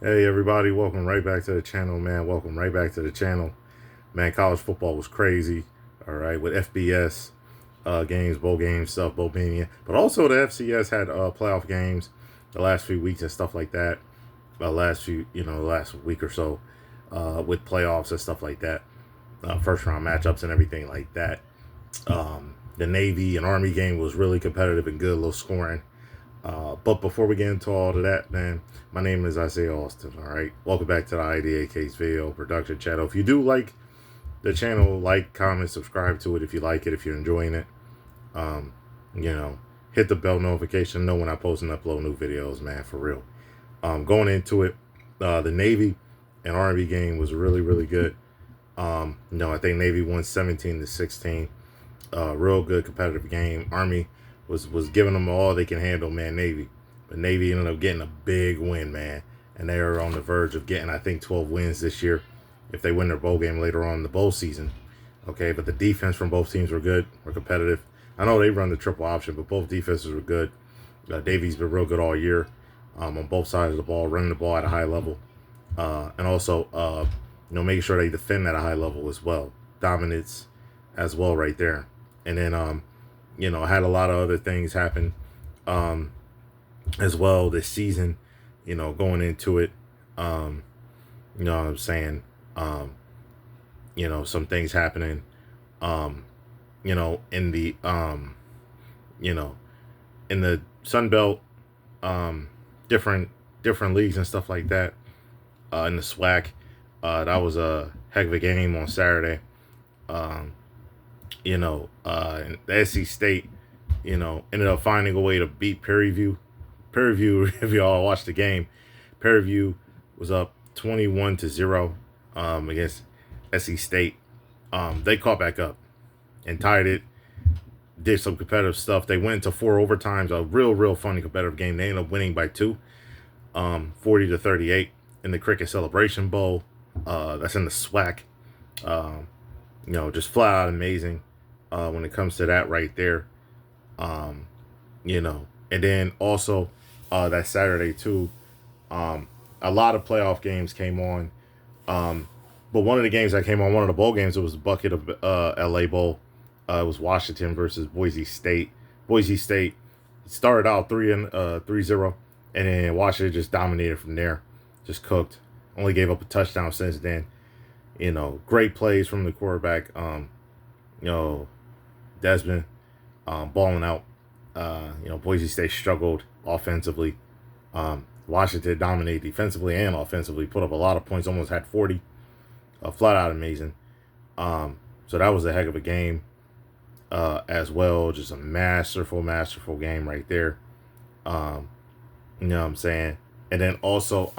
Hey everybody, welcome right back to the channel, man. Welcome right back to the channel. Man, college football was crazy. All right, with FBS games, bowl games, stuff, bowl mania. But also the FCS had playoff games the last few weeks and stuff like that. Last week or so with playoffs and stuff like that. First round matchups and everything like that. The Navy and Army game was really competitive and good, low scoring. But before we get into all of that, man, my name is Isaiah Austin. All right, welcome back to the IDA Case Veiw production channel. If you do like the channel, like, comment, subscribe to it if you like it, if you're enjoying it. Um, hit the bell notification, know when I post and upload new videos, man, for real. Going into it, the Navy and Army game was really, really good. I think Navy won 17-16. Real good competitive game. Army was giving them all they can handle, man. Navy, but Navy ended up getting a big win, man, and they are on the verge of getting, I think, 12 wins this year if they win their bowl game later on in the bowl season. Okay, but the defense from both teams were good, were competitive. I know they run the triple option, but both defenses were good. Davy's been real good all year on both sides of the ball, running the ball at a high level, and also making sure they defend at a high level as well. Dominance as well right there. And then I had a lot of other things happen as well this season, going into it. You know what I'm saying? Some things happening, in the, in the Sun Belt, different leagues and stuff like that, in the SWAC. That was a heck of a game on Saturday. And the SC State, ended up finding a way to beat Parie. Parie, if y'all watched the game, Parie was up 21-0 against SC State. They caught back up and tied it, did some competitive stuff. They went to 4 overtimes, a real funny competitive game. They ended up winning by 2, 40-38 in the Cricket Celebration Bowl. That's in the SWAC. Just flat out amazing when it comes to that right there. And then also that Saturday too, a lot of playoff games came on. But one of the games that came on, one of the bowl games, it was the bucket of LA Bowl. It was Washington versus Boise State. Boise State started out 3-0, and then Washington just dominated from there, just cooked. Only gave up a touchdown since then. Great plays from the quarterback. Desmond, balling out. Boise State struggled offensively. Washington dominated defensively and offensively, put up a lot of points, almost had 40. Flat out amazing. So that was a heck of a game as well. Just a masterful game right there. You know what I'm saying? And then also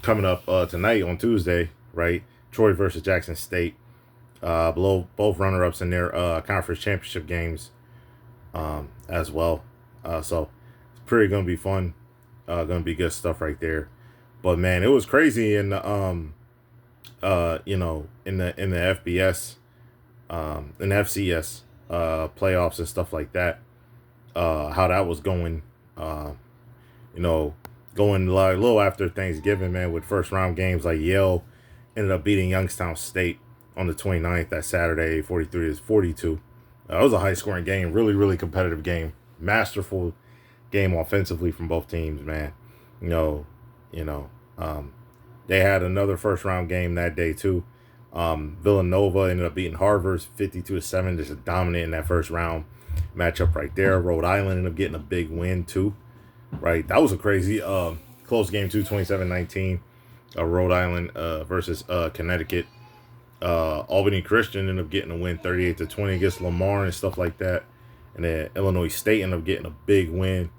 coming up tonight on Tuesday, right? Troy versus Jackson State. Below both runner-ups in their conference championship games as well. So it's pretty gonna be fun. Gonna be good stuff right there. But man, it was crazy in the in the FBS, in the FCS playoffs and stuff like that. How that was going. Going like a little after Thanksgiving, man, with first round games like Yale ended up beating Youngstown State on the 29th that Saturday, 43-42. It was a high scoring game, really competitive game, masterful game offensively from both teams, man. They had another first round game that day too. Villanova ended up beating Harvard 52-7, just dominating that first round matchup right there. Rhode Island ended up getting a big win too. Right, that was a crazy close game too, 27-19. Rhode Island versus Connecticut. Albany Christian ended up getting a win 38-20 against Lamar and stuff like that. And then Illinois State ended up getting a big win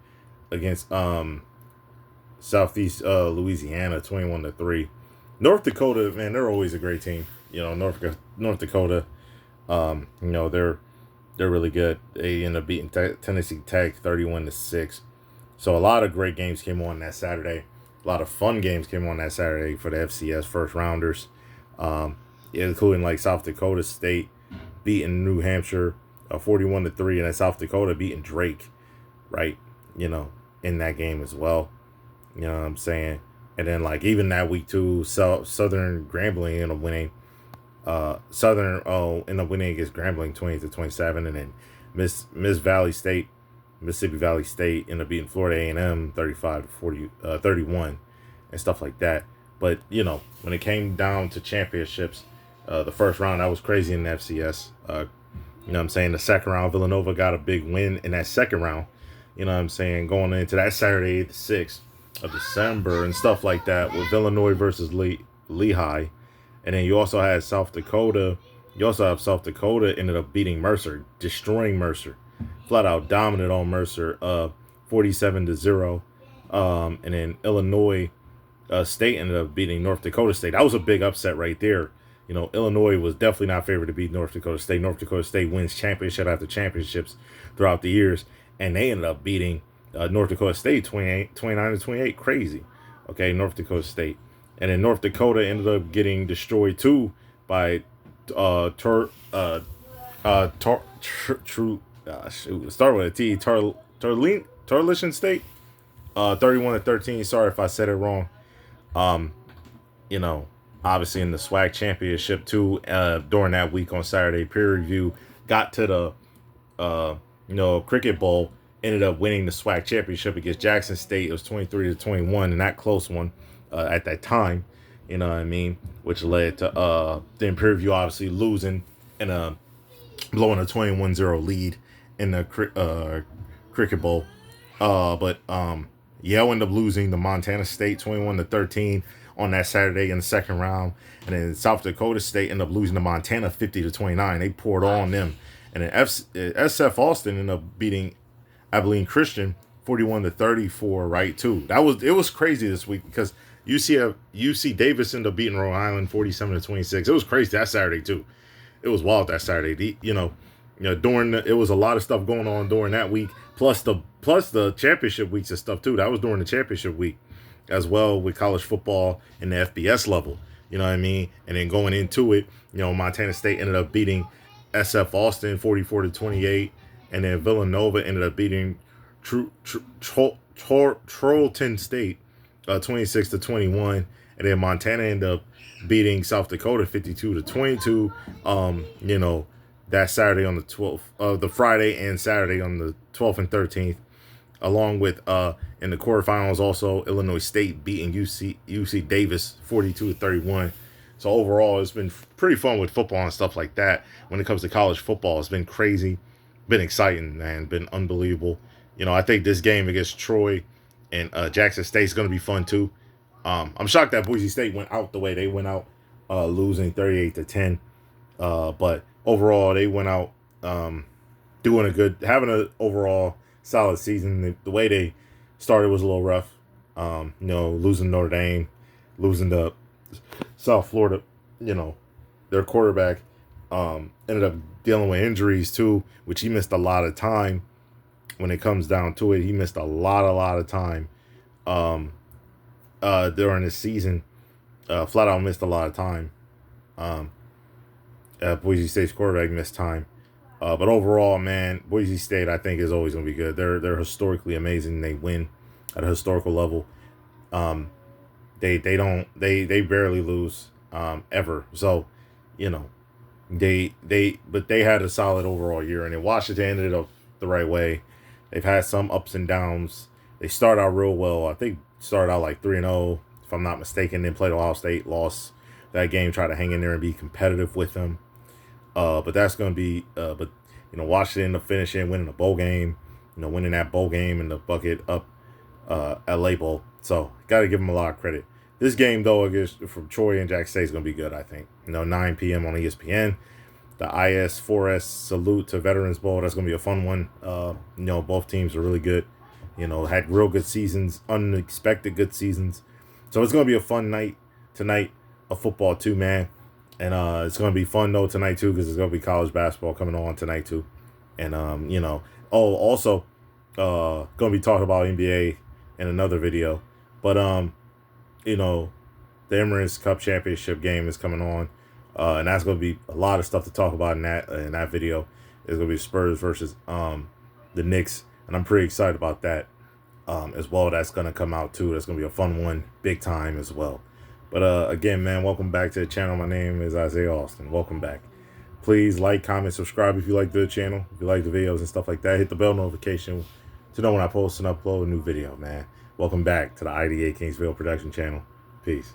against Southeast Louisiana 21-3. North Dakota, man, they're always a great team. North Dakota, they're really good. They ended up beating Tennessee Tech 31-6. So a lot of great games came on that Saturday. A lot of fun games came on that Saturday for the FCS first rounders, including like South Dakota State beating New Hampshire 41-3, and then South Dakota beating Drake, right? In that game as well. You know what I'm saying? And then like even that week too, Southern Grambling ended up winning. Southern ended up winning against Grambling 20-27, and then Mississippi Valley State ended up beating Florida A&M 35-31, and stuff like that. But when it came down to championships, the first round that was crazy in the FCS. What I'm saying? The second round, Villanova got a big win in that second round. What I'm saying? Going into that Saturday, the 6th of December and stuff like that with Illinois versus Lehigh. And then you also had South Dakota. You also have South Dakota ended up beating Mercer, destroying Mercer. Flat out dominant on Mercer, 47-0. And then Illinois State ended up beating North Dakota State. That was a big upset right there. Illinois was definitely not favored to beat North Dakota State. North Dakota State wins championship after championships throughout the years. And they ended up beating North Dakota State 29-28. Crazy. Okay, North Dakota State. And then North Dakota ended up getting destroyed too by start with a T. Tarleton State. 31-13. Sorry if I said it wrong. Obviously in the SWAC championship too, during that week on Saturday, Veiw got to the Cricket Bowl, ended up winning the SWAC championship against Jackson State. It was 23-21, and that close one at that time, which led to then Veiw obviously losing and blowing a 21-0 lead in the Cricket Bowl. But Yale ended up losing to Montana State 21-13 on that Saturday in the second round. And then South Dakota State ended up losing to Montana 50-29. They poured on them. And then SF Austin ended up beating Abilene Christian 41-34, right, too. It was crazy this week because UC Davis ended up beating Rhode Island 47-26. It was crazy that Saturday too. It was wild that Saturday. It was a lot of stuff going on during that week, plus the championship weeks and stuff too. That was during the championship week as well with college football in the FBS level. And then going into it, Montana State ended up beating SF Austin 44-28, and then Villanova ended up beating Tarleton State 26-21, and then Montana ended up beating South Dakota 52-22. That Saturday on the 12th, the Friday and Saturday on the 12th and 13th, along with in the quarterfinals also Illinois State beating UC Davis 42-31. So overall, it's been pretty fun with football and stuff like that. When it comes to college football, it's been crazy, been exciting, man, been unbelievable. I think this game against Troy and Jackson State is going to be fun too. I'm shocked that Boise State went out the way they went out, losing 38-10. But overall, they went out having an overall solid season. The way they started was a little rough. Losing Notre Dame, losing to South Florida, their quarterback ended up dealing with injuries too, which he missed a lot of time. When it comes down to it, he missed a lot of time during the season. Flat out missed a lot of time. Boise State's quarterback missed time. But overall, man, Boise State I think is always going to be good. They're historically amazing. They win at a historical level. They barely lose ever. So, they had a solid overall year, and then Washington ended up the right way. They've had some ups and downs. They started out real well. I think started out like 3-0, if I'm not mistaken. Then played Ohio State, lost that game, tried to hang in there and be competitive with them. But that's going to be, Washington ended up finishing, winning a bowl game, winning that bowl game in the bucket up at LA Bowl. So, got to give them a lot of credit. This game, though, from Troy and Jax State is going to be good, I think. 9 p.m. on ESPN. The IS-4S Salute to Veterans Bowl, that's going to be a fun one. Both teams are really good. Had real good seasons, unexpected good seasons. So, it's going to be a fun night tonight of football, too, man. And it's going to be fun, though, tonight, too, because there's going to be college basketball coming on tonight, too. And, also, going to be talking about NBA in another video. But, the Emirates Cup Championship game is coming on. And that's going to be a lot of stuff to talk about in that video. It's going to be Spurs versus the Knicks. And I'm pretty excited about that. as well. That's going to come out too. That's going to be a fun one, big time as well. But again, man, welcome back to the channel. My name is Isaiah Austin. Welcome back. Please like, comment, subscribe if you like the channel. If you like the videos and stuff like that, hit the bell notification to know when I post and upload a new video, man. Welcome back to the IDA Kingsville production channel. Peace.